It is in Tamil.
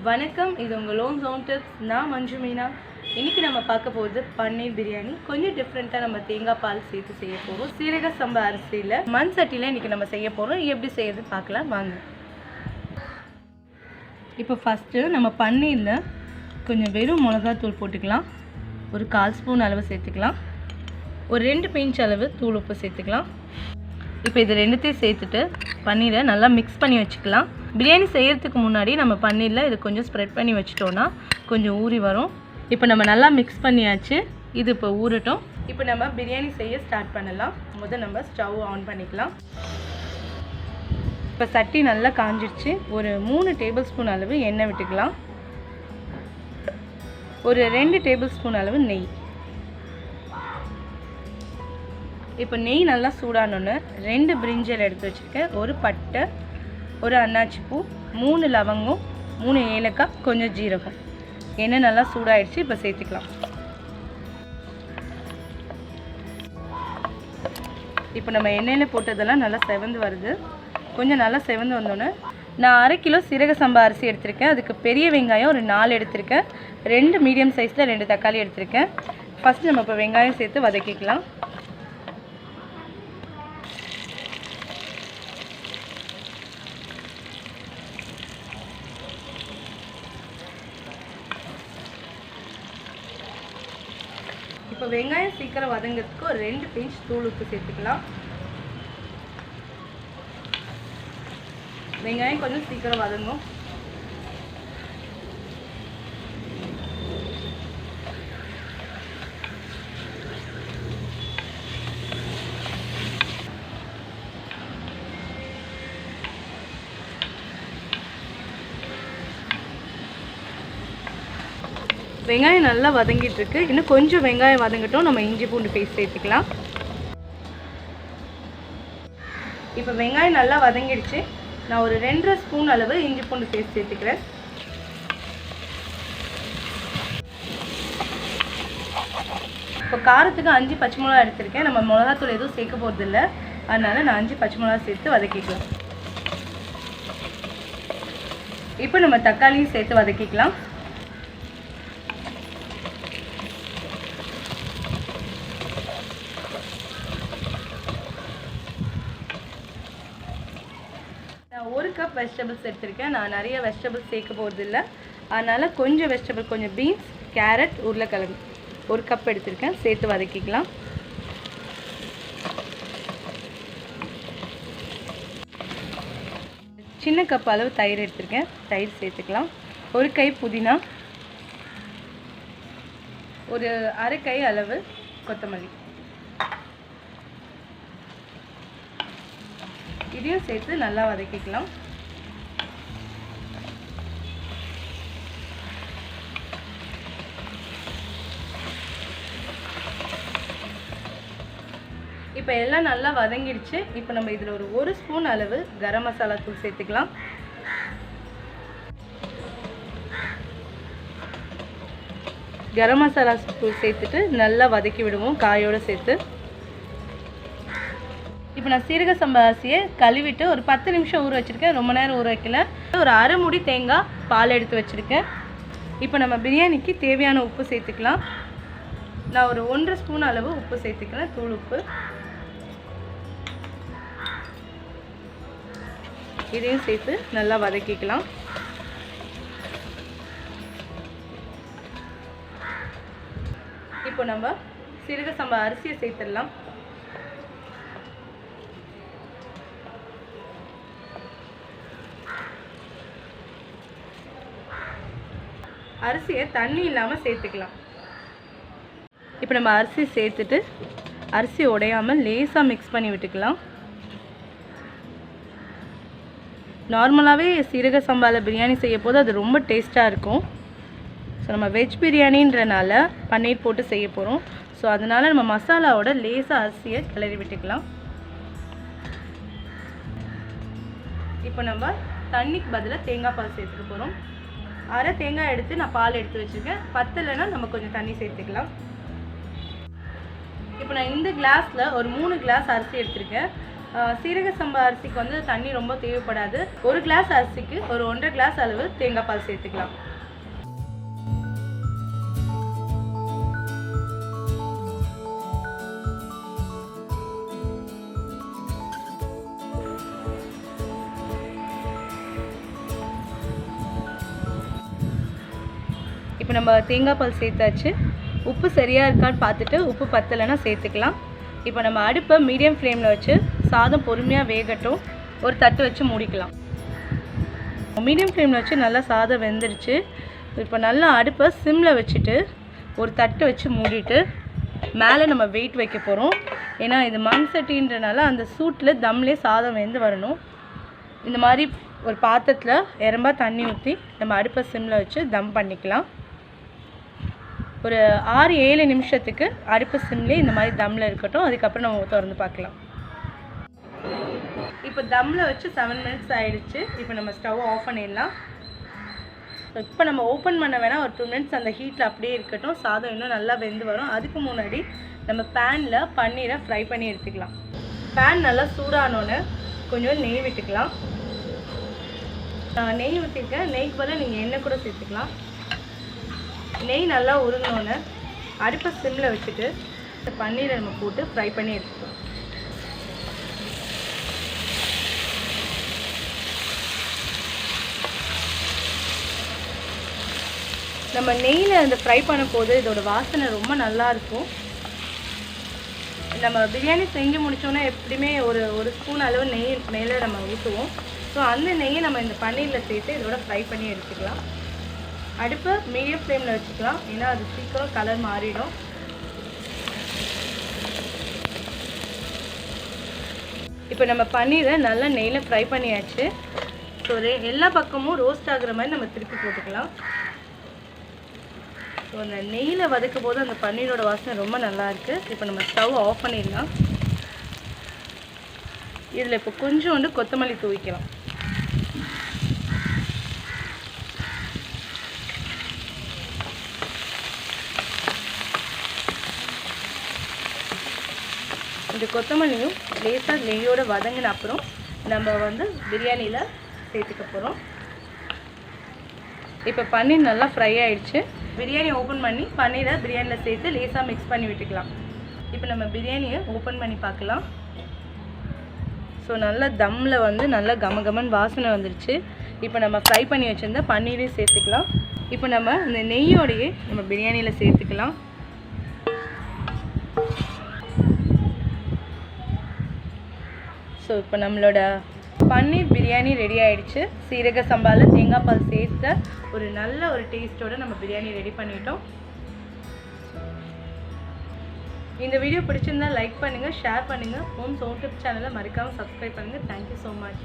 வணக்கம், இது உங்கள் லோன் ஜோன் டிப்ஸ். நான் மஞ்சு மீனா. இன்றைக்கி நம்ம பார்க்க போகிறது பன்னீர் பிரியாணி. கொஞ்சம் டிஃப்ரெண்ட்டாக நம்ம தேங்காய் பால் சேர்த்து செய்ய போகிறோம். சீரக சம்பா அரிசியில் மண் சட்டியில் இன்றைக்கி நம்ம செய்ய போகிறோம். எப்படி செய்யறது பார்க்கலாம் வாங்க. இப்போ ஃபஸ்ட்டு நம்ம பன்னீரில் கொஞ்சம் வெறும் மிளகாத்தூள் போட்டுக்கலாம். ஒரு 1/4 ஸ்பூன் அளவு சேர்த்துக்கலாம். ஒரு 2 பிஞ்ச் அளவு தூள் உப்பு சேர்த்துக்கலாம். இப்போ இது ரெண்டுத்தையும் சேர்த்துட்டு பன்னீரை நல்லா மிக்ஸ் பண்ணி வச்சுக்கலாம். பிரியாணி செய்கிறதுக்கு முன்னாடி நம்ம பன்னீரில் இது கொஞ்சம் ஸ்ப்ரெட் பண்ணி வச்சிட்டோன்னா கொஞ்சம் ஊறி வரும். இப்போ நம்ம நல்லா மிக்ஸ் பண்ணியாச்சு. இது இப்போ ஊறட்டும். இப்போ நம்ம பிரியாணி செய்ய ஸ்டார்ட் பண்ணலாம். முதல் நம்ம ஸ்டவ் ஆன் பண்ணிக்கலாம். இப்போ சட்டி நல்லா காஞ்சிடுச்சு. ஒரு 3 டேபிள் ஸ்பூன் அளவு எண்ணெய் விட்டுக்கலாம். ஒரு 2 டேபிள் ஸ்பூன் அளவு நெய். இப்போ நெய் நல்லா சூடானோன்னு 2 பிரிஞ்சல் எடுத்து வச்சுருக்கேன். ஒரு பட்டை, ஒரு அன்னாச்சி பூ, 3 லவங்கம், 3 ஏலக்காய், கொஞ்சம் ஜீரகம். எண்ணெய் நல்லா சூடாயிடுச்சு. இப்போ சேர்த்துக்கலாம். இப்போ நம்ம எண்ணெயில் போட்டதெல்லாம் நல்லா செவந்து வருது. கொஞ்சம் நல்லா செவந்து வந்தோன்னே நான் 1/2 கிலோ சீரக சம்பா அரிசி எடுத்திருக்கேன். அதுக்கு பெரிய வெங்காயம் ஒரு 4 எடுத்திருக்கேன். 2 மீடியம் சைஸில் 2 தக்காளி எடுத்திருக்கேன். ஃபஸ்ட்டு நம்ம இப்போ வெங்காயம் சேர்த்து வதக்கிக்கலாம். இப்போ வெங்காயம் சீக்கிரம் வதங்கிறதுக்கு ஒரு 2 பிஞ்ச் தூள் உப்பு சேர்த்துக்கலாம். வெங்காயம் கொஞ்சம் சீக்கிரம் வதங்கும். வெங்காயம் நல்லா வதங்கிட்டு இருக்கு. இன்னும் கொஞ்சம் வெங்காயம் வதங்கட்டும். நம்ம இஞ்சி பூண்டு பேஸ்ட் சேர்த்துக்கலாம். இப்போ வெங்காயம் நல்லா வதங்கிடுச்சு. நான் ஒரு 2.5 ஸ்பூன் அளவு இஞ்சி பூண்டு பேஸ்ட் சேர்த்துக்கிறேன். இப்போ காரத்துக்கு 5 பச்சை மிளகா எடுத்திருக்கேன். நம்ம மிளகாத்தூள் எதுவும் சேர்க்க போகிறது இல்லை, அதனால நான் 5 பச்சை மிளகா சேர்த்து வதக்கிக்கலாம். இப்போ நம்ம தக்காளியும் சேர்த்து வதக்கிக்கலாம். நான் 1 கப் வெஜிடபிள்ஸ் எடுத்திருக்கேன். நான் நிறைய வெஜிடபிள்ஸ் சேர்க்க போகிறது இல்லை, அதனால் கொஞ்சம் வெஜிடபிள், கொஞ்சம் பீன்ஸ், கேரட், உருளைக்கிழங்கு 1 கப் எடுத்திருக்கேன். சேர்த்து வதக்கிக்கலாம். சின்ன கப் அளவு தயிர் எடுத்திருக்கேன். தயிர் சேர்த்துக்கலாம். 1 கை புதினா, ஒரு 1/2 கை அளவு கொத்தமல்லி, இதையும் சேர்த்து நல்லா வதக்கிக்கலாம். இப்போ எல்லாம் நல்லா வதங்கிடுச்சு. இப்போ நம்ம இதில் ஒரு 1 ஸ்பூன் அளவு கரம் மசாலா தூள் சேர்த்துக்கலாம். கரம் மசாலா தூள் சேர்த்துட்டு நல்லா வதக்கி விடுவோம் காயோடு சேர்த்து. இப்போ நான் சீரக சம்பா அரிசியை கழுவிட்டு ஒரு 10 நிமிஷம் ஊற வச்சுருக்கேன். ரொம்ப நேரம் ஊற வைக்கல. ஒரு 1/2 மூடி தேங்காய் பால் எடுத்து வச்சுருக்கேன். இப்போ நம்ம பிரியாணிக்கு தேவையான உப்பு சேர்த்துக்கலாம். நான் ஒரு 1.5 ஸ்பூன் அளவு உப்பு சேர்த்துக்கிறேன், தூள் உப்பு. இதையும் சேர்த்து நல்லா வதக்கிக்கலாம். இப்போ நம்ம சீரக சம்பா அரிசியை சேர்த்துடலாம். அரிசியை தண்ணி இல்லாமல் சேர்த்துக்கலாம். இப்போ நம்ம அரிசி சேர்த்துட்டு அரிசி உடையாமல் லேசாக மிக்ஸ் பண்ணி விட்டுக்கலாம். நார்மலாகவே சீரக சம்பாவில் பிரியாணி செய்ய போது அது ரொம்ப டேஸ்ட்டாக இருக்கும். ஸோ நம்ம வெஜ் பிரியாணின்றனால பன்னீர் போட்டு செய்ய போகிறோம். ஸோ அதனால் நம்ம மசாலாவோட லேசாக அரிசியை கிளறி விட்டுக்கலாம். இப்போ நம்ம தண்ணிக்கு பதிலாக தேங்காய் பால் சேர்த்துக்க போகிறோம். 1/2 தேங்காய் எடுத்து நான் பால் எடுத்து வச்சுருக்கேன். பத்தலைன்னா நம்ம கொஞ்சம் தண்ணி சேர்த்துக்கலாம். இப்போ நான் இந்த கிளாஸில் ஒரு 3 கிளாஸ் அரிசி எடுத்திருக்கேன். சீரக சம்பா அரிசிக்கு வந்து தண்ணி ரொம்ப தேவைப்படாது. ஒரு கிளாஸ் அரிசிக்கு ஒரு 1.5 கிளாஸ் அளவு தேங்காய் பால் சேர்த்துக்கலாம். இப்போ நம்ம தேங்காய் பால் சேர்த்தாச்சு. உப்பு சரியாக இருக்கான்னு பார்த்துட்டு உப்பு பத்தலைன்னா சேர்த்துக்கலாம். இப்போ நம்ம அடுப்பை மீடியம் ஃப்ளேமில் வச்சு சாதம் பொறுமையாக வேகட்டும். ஒரு தட்டு வச்சு மூடிக்கலாம். மீடியம் ஃப்ளேமில் வச்சு நல்லா சாதம் வெந்துருச்சு. இப்போ நல்லா அடுப்பை சிம்மில் வச்சுட்டு ஒரு தட்டு வச்சு மூடிட்டு மேலே நம்ம வெயிட் வைக்க போகிறோம். ஏன்னா இது மண் சட்டின்றனால அந்த சூட்டில் தம்லேயே சாதம் வெந்து வரணும். இந்த மாதிரி ஒரு பாத்திரத்தில் எறும்பா தண்ணி ஊற்றி நம்ம அடுப்பை சிம்மில் வச்சு தம் பண்ணிக்கலாம். ஒரு 6-7 நிமிஷத்துக்கு அடுப்பு சிம்லேயே இந்த மாதிரி தம்மில் இருக்கட்டும். அதுக்கப்புறம் நம்ம திறந்து பார்க்கலாம். இப்போ தம்மில் வச்சு 7 மினிட்ஸ் ஆகிடுச்சு. இப்போ நம்ம ஸ்டவ் ஆஃப் பண்ணிடலாம். இப்போ நம்ம ஓப்பன் பண்ண வேணால் ஒரு 2 மினிட்ஸ் அந்த ஹீட்டில் அப்படியே இருக்கட்டும். சாதம் இன்னும் நல்லா வெந்து வரும். அதுக்கு முன்னாடி நம்ம பேனில் பன்னீரை ஃப்ரை பண்ணி எடுத்துக்கலாம். பேன் நல்லா சூடானோன்னு கொஞ்சம் நெய் விட்டுக்கலாம். நெய் ஊற்றிருக்கேன். நெய்க்கு பதிலாக நீங்கள் எண்ணெய் கூட சேர்த்துக்கலாம். நெய் நல்லா உருங்கினோன்னு அடுப்பை சிம்மில் வச்சுட்டு இந்த பன்னீரை நம்ம போட்டு ஃப்ரை பண்ணி எடுத்துக்கலாம். நம்ம நெய்யில் அந்த ஃப்ரை பண்ண போது இதோட வாசனை ரொம்ப நல்லாயிருக்கும். நம்ம பிரியாணி செஞ்சு முடித்தோன்னே எப்படியுமே ஒரு ஸ்பூன் அளவு நெய் மேலே நம்ம ஊற்றுவோம். ஸோ அந்த நெய்யை நம்ம இந்த பன்னீரில் சேர்த்து இதோட ஃப்ரை பண்ணி எடுத்துக்கலாம். அடுப்பை மீடியம் ஃப்ளேமில் வச்சுக்கலாம். ஏன்னா அது சீக்கிரம் கலர் மாறிடும். இப்போ நம்ம பன்னீரை நல்லா நெய்யில் ஃப்ரை பண்ணியாச்சு. ஸோ எல்லா பக்கமும் ரோஸ்ட் ஆகுற மாதிரி நம்ம திருப்பி போட்டுக்கலாம். ஸோ அந்த நெய்யில் வதக்கும் போது அந்த பன்னீரோட வாசனை ரொம்ப நல்லாயிருக்கு. இப்போ நம்ம ஸ்டவ் ஆஃப் பண்ணிடலாம். இதில் இப்போ கொஞ்சோண்டு கொத்தமல்லி தூவிக்கலாம். இந்த கொத்தமல்லியும் லேசாக நெய்யோடு வதங்கின அப்புறம் நம்ம வந்து பிரியாணியில் சேர்த்துக்க போகிறோம். இப்போ பன்னீர் நல்லா ஃப்ரை ஆகிடுச்சு. பிரியாணி ஓப்பன் பண்ணி பன்னீரை பிரியாணியில் சேர்த்து லேசாக மிக்ஸ் பண்ணி விட்டுக்கலாம். இப்போ நம்ம பிரியாணியை ஓப்பன் பண்ணி பார்க்கலாம். ஸோ நல்லா தம்மில் வந்து நல்லா கமகமன் வாசனை வந்துடுச்சு. இப்போ நம்ம ஃப்ரை பண்ணி வச்சுருந்த பன்னீரையும் சேர்த்துக்கலாம். இப்போ நம்ம இந்த நெய்யோடையே நம்ம பிரியாணியில் சேர்த்துக்கலாம். ஸோ இப்போ நம்மளோட பன்னீர் பிரியாணி ரெடி ஆகிடுச்சு. சீரக சம்பாவில் தேங்காய் பால் சேர்த்து ஒரு நல்ல ஒரு டேஸ்ட்டோடு நம்ம பிரியாணி ரெடி பண்ணிட்டோம். இந்த வீடியோ பிடிச்சிருந்தால் லைக் பண்ணுங்கள், ஷேர் பண்ணுங்கள். ஹோம்ஸ் ஓன் டிப் சேனலை மறக்காமல் சப்ஸ்கிரைப் பண்ணுங்கள். Thank you so much.